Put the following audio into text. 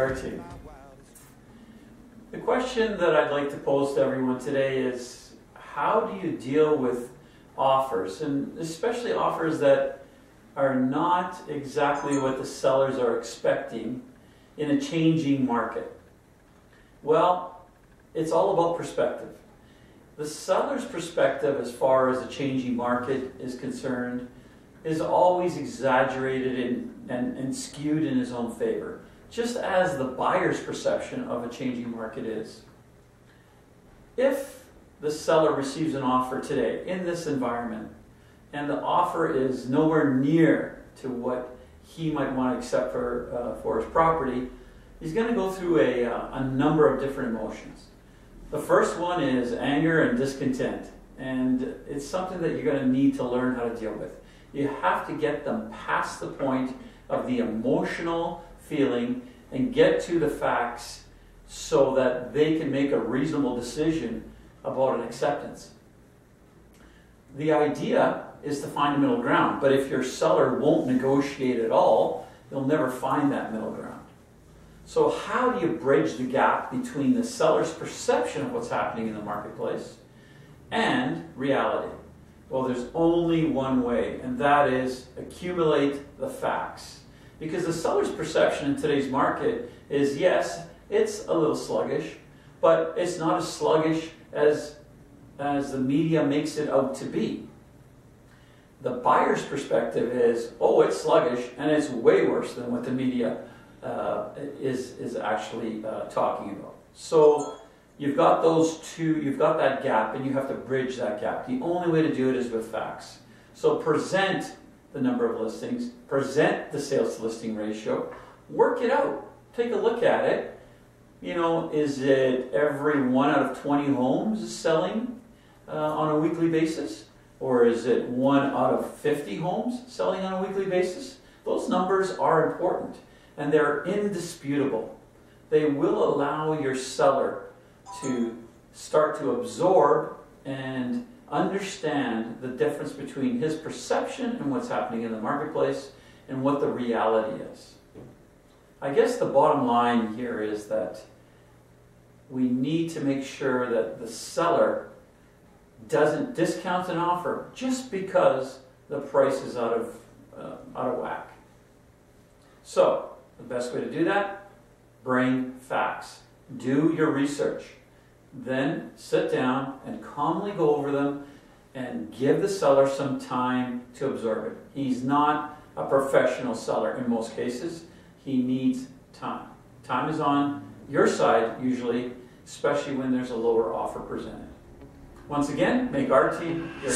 RT. The question that I'd like to pose to everyone today is, how do you deal with offers, and especially offers that are not exactly what the sellers are expecting in a changing market? Well, it's all about perspective. The seller's perspective as far as a changing market is concerned is always exaggerated and skewed in his own favor, just as the buyer's perception of a changing market is. If the seller receives an offer today in this environment, and the offer is nowhere near to what he might want to accept for his property, he's going to go through a number of different emotions. The first one is anger and discontent, and it's something that you're going to need to learn how to deal with. You have to get them past the point of the emotional feeling and get to the facts so that they can make a reasonable decision about an acceptance. The idea is to find a middle ground, but if your seller won't negotiate at all, you'll never find that middle ground. So how do you bridge the gap between the seller's perception of what's happening in the marketplace and reality? Well, there's only one way, and that is accumulate the facts. Because the seller's perception in today's market is, yes, it's a little sluggish, but it's not as sluggish as the media makes it out to be. The buyer's perspective is, oh, it's sluggish, and it's way worse than what the media is actually talking about. So you've got those two, you've got that gap, and you have to bridge that gap. The only way to do it is with facts. So present the number of listings, present the sales to listing ratio, work it out, take a look at it. You know, is it every 1 out of 20 homes is selling on a weekly basis? Or is it 1 out of 50 homes selling on a weekly basis? Those numbers are important, and they're indisputable. They will allow your seller to start to absorb and understand the difference between his perception and what's happening in the marketplace and what the reality is. I guess the bottom line here is that we need to make sure that the seller doesn't discount an offer just because the price is out of whack. So, the best way to do that, bring facts. Do your research. Then sit down and calmly go over them and give the seller some time to absorb it. He's not a professional seller in most cases. He needs time. Time is on your side usually, especially when there's a lower offer presented. Once again, make RT your